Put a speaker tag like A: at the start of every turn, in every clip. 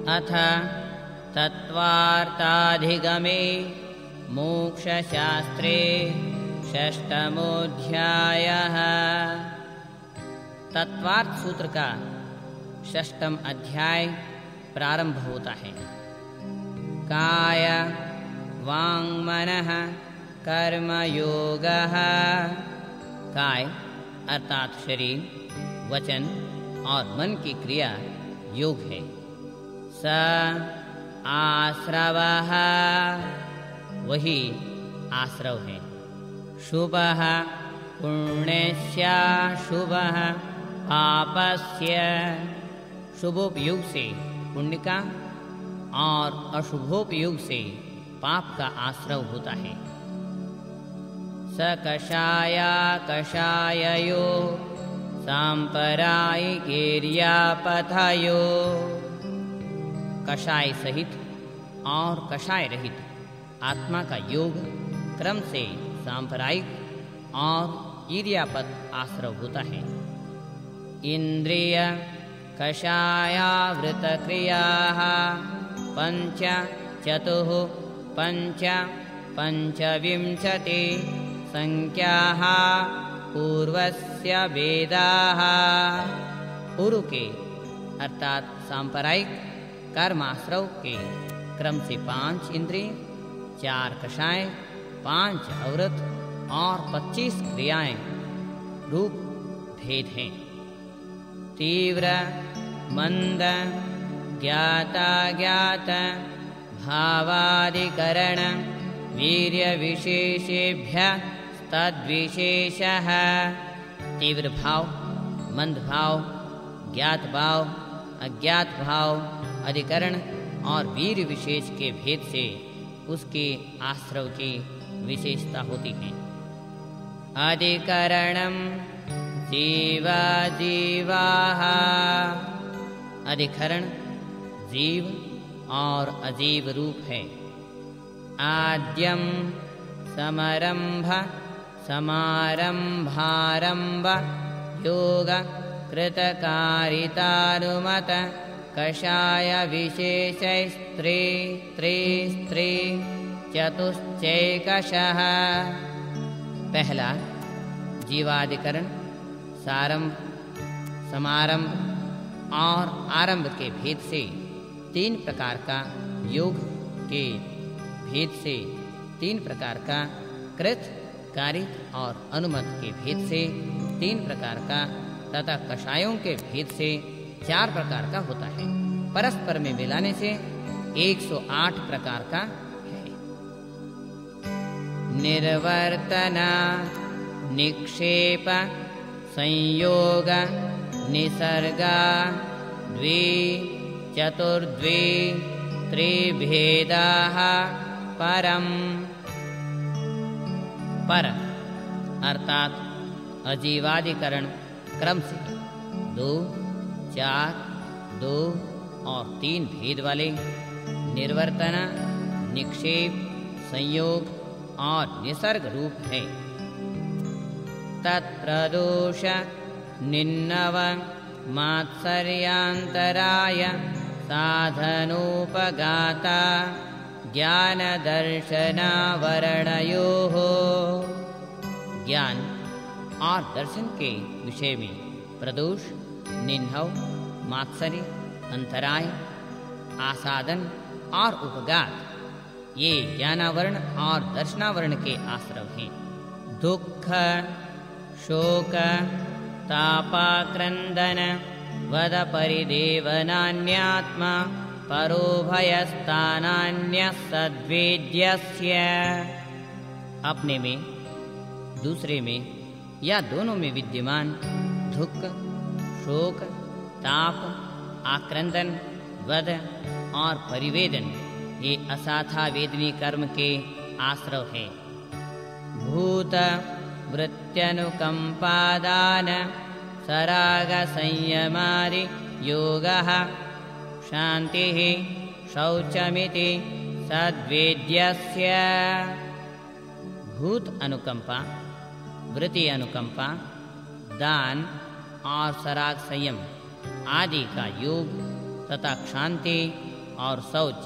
A: अथ तत्त्वार्थाधिगमे मोक्षशास्त्रे षष्ठमोऽध्यायः। तत्वार्थ सूत्र का षष्ठम अध्याय प्रारंभ होता है। काय वांग मनः कर्म योगः। काय अर्थात शरीर, वचन और मन की क्रिया योग है। स आश्रवः, वही आश्रव है। शुभः पुण्यस्य, शुभः पापस्य, शुभोपयोग से पुण्य का और अशुभोपयोग से पाप का आश्रव होता है। स कषाय कषाययो सांपरायिकेर्यापथयो। कषाय सहित और कषाय रहित आत्मा का योग क्रम से सांप्रदायिक और ईर्यापत आश्रव होता है। इंद्रिय कषायावृत क्रियाः पंच चतुः पंच पंचविंशति संख्याः पूर्वस्य वेदाः। पूर्व के अर्थात सांप्रदायिक कर्माश्रव के क्रम से 5 इंद्रिय, 4 कषाय, 5 अवृत और 25 क्रियाएं रूप भेद हैं। तीव्र मंद ज्ञाता ज्ञात भावादिकरण वीर्य विशेषेभ्य तद्विशेषः। तीव्र भाव, मंद भाव, ज्ञात भाव, अज्ञात भाव, अधिकरण और वीर विशेष के भेद से उसके आश्रव की विशेषता होती है। अधिकरणम जीवा जीवाः। अधिकरण जीव और अजीव रूप है। आद्यम समरंभ समारंभारंभ योग कृतकारितानुमत कषाय विशेष स्त्री स्त्री स्त्री चतुश्चैकशः। पहला जीवाधिकरण सारंभ, समारंभ और आरंभ के भेद से 3 प्रकार का, योग के भेद से 3 प्रकार का, कृत कारित और अनुमत के भेद से 3 प्रकार का तथा कषायों के भेद से 4 प्रकार का होता है। परस्पर में मिलाने से 108 प्रकार का है। निर्वर्तन निक्षेप संयोग निसर्ग द्वि चतुर्द्वि त्रिभेदाः परम। पर अर्थात अजीवाधिकरण क्रम से 2, 4, 2 और 3 भेद वाले निर्वर्तन, निक्षेप, संयोग और निसर्ग रूप है। तत्प्रदोष निन्नव मात्सर्यांतराय साधनोपगाता ज्ञान दर्शनावरणयोः। ज्ञान और दर्शन के विषय में प्रदोष, निन्हव, मात्सर्य, अंतराय, आसादन और उपगात, ये ज्ञानावरण और दर्शनावरण के आश्रव हैं। दुख शोक तापाक्रंदन वद परिदेवनान्यात्मा परो भयस्थानान्यः सद्वेद्यस्य। अपने में, दूसरे में या दोनों में विद्यमान दुख, शोक, ताप, आक्रंदन, वध और परिवेदन ये असाथा वेदनी कर्म के आश्रव है। भूत वृत्त्यनुकंपादान सराग संयमादि योगः शांतिः शौचमिति सद्वेद्यस्य। भूत अनुकंपा, वृत्ति अनुकंपा, दान और सराग संयम आदि का योग तथा शांति और शौच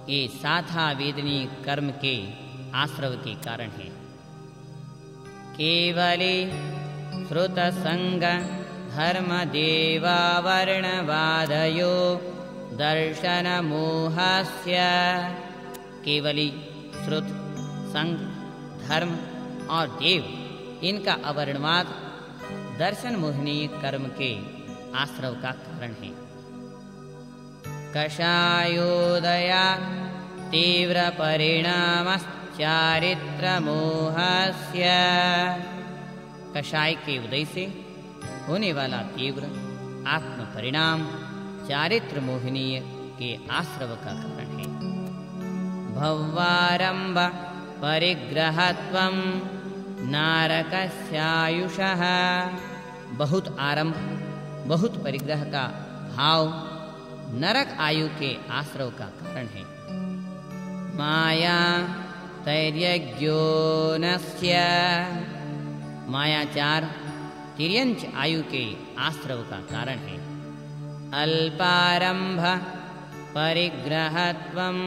A: ये साथा वेदनी कर्म के आश्रव के कारण है। केवली श्रुत संग धर्म देवा वर्णवादयो दर्शन मोहस्य। केवली श्रुत संग धर्म और देव इनका अवर्णवाद दर्शन मोहनीय कर्म के आश्रव का कारण है। कषायोदया तीव्र परिणामश्चारित्र मोहस्य। कषाय के उदय से होने वाला तीव्र आत्म परिणाम चारित्र मोहनीय के आश्रव का कारण है। भवारंभ परिग्रहत्वं नारकस्यायुषः। बहुत आरंभ बहुत परिग्रह का भाव नरक आयु के आश्रव का कारण है। माया तैर्यज्ञोनस्य। मायाचार तिर्यंच आयु के आश्रव का कारण है। अल्पारंभ परिग्रहत्वं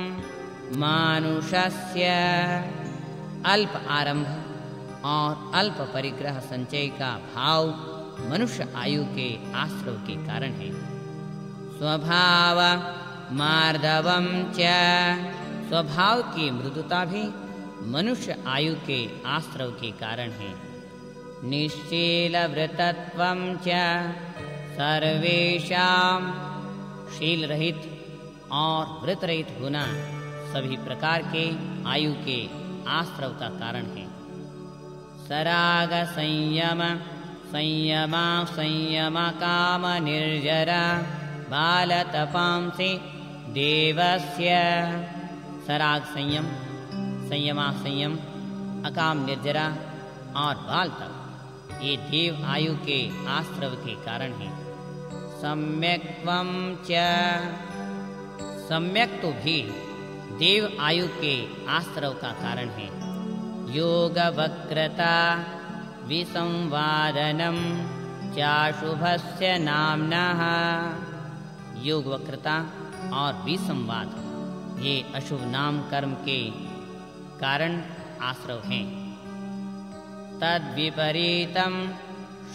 A: मानुषस्य। अल्प आरंभ और अल्प परिग्रह संचय का भाव मनुष्य आयु के आश्रव के कारण है। स्वभाव मार्दवम च। स्वभाव की मृदुता भी मनुष्य आयु के आश्रव के कारण है। निश्चील व्रतत्वं च सर्वेषां। शील रहित और व्रत रहित होना सभी प्रकार के आयु के आश्रव का कारण है। सराग संयम संयमा संयम काम निर्जरा बालतपांसि देवस्य। सराग संयम संयमा संयम अकाम निर्जरा और बाल तप ये देव आयु के आश्रव के कारण है। सम्यक्त्वं च। सम्यक तो भी देव आयु के आश्रव का कारण है। योग वक्रता विसंवादनम चाशुभस्य नाम्नः। योग वक्रता और विसंवाद ये अशुभ नाम कर्म के कारण आश्रव हैं। तद विपरीतम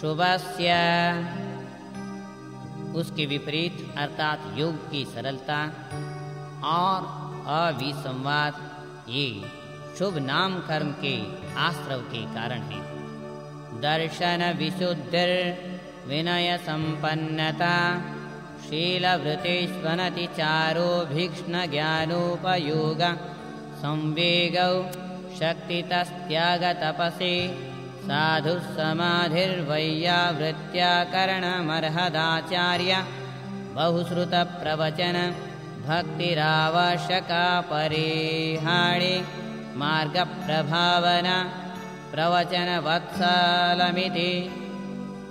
A: शुभस्य। उसके विपरीत अर्थात योग की सरलता और अविसंवाद ये शुभ नाम कर्म के आश्रव के कारण है। दर्शन विशुद्धिर विनय संपन्नता शीलवृत्तिष्वनति चारो भीक्ष्ण ज्ञानोपयोग संवेगौ शक्तितस्त्याग तपसि साधु समाधिर्वैयावृत्त्याकरणमर्हदाचार्य बहुश्रुत प्रवचन भक्तिरावश्यका परिहाणे मार्ग प्रभावना प्रवचन वत्सलमिति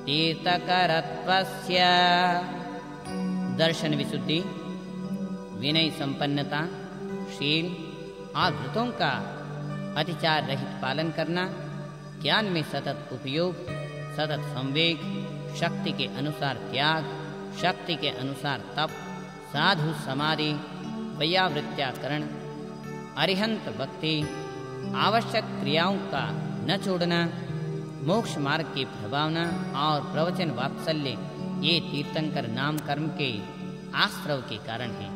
A: तीर्थकरत्वस्य। दर्शन विशुद्धि विनय संपन्नता शील और व्रतों का अतिचार रहित पालन करना ज्ञान में सतत उपयोग सतत संवेग शक्ति के अनुसार त्याग शक्ति के अनुसार तप साधु समाधि वैयावृत्त्याकरण अरिहंत भक्ति आवश्यक क्रियाओं का न छोड़ना मोक्ष मार्ग की प्रभावना और प्रवचन वात्सल्य ये तीर्थंकर नाम कर्म के आश्रव के कारण है।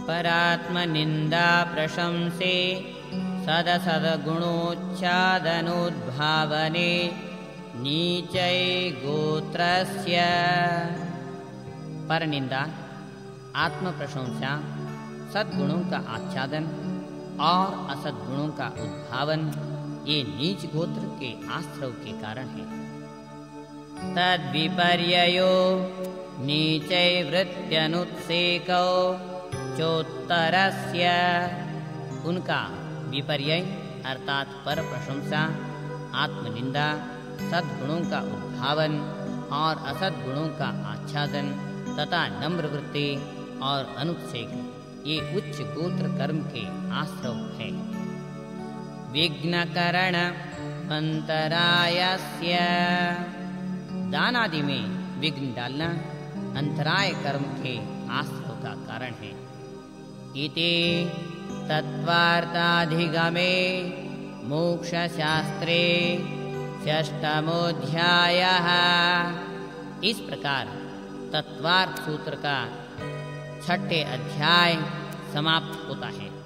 A: परात्म निंदा प्रशंसे सदसद गुणोच्चादनोद्भावने नीचै गोत्रस्य। पर निंदा आत्म प्रशंसा सद्गुणों का आच्छादन और असद्गुणों का उद्भावन ये नीच गोत्र के आश्रव के कारण है। तद विपर्ययो नीचै वृत्त्यनुत्सेको चोत्तरस्य। उनका विपर्यय अर्थात पर प्रशंसा आत्मनिंदा सद्गुणों का उद्भावन और असद्गुणों का आच्छादन तथा नम्र वृत्ति और अनुत्सेक ये उच्च गोत्र कर्म के आश्रव है। विघ्नकरण अंतरायस्य। दान आदि में विघ्न डालना अंतराय कर्म के आश्रव का कारण है। इति तत्वार्थाधिगमे मोक्षशास्त्रे षष्ठमोऽध्यायः। इस प्रकार तत्वार्थ सूत्र का 6ठे अध्याय समाप्त होता है।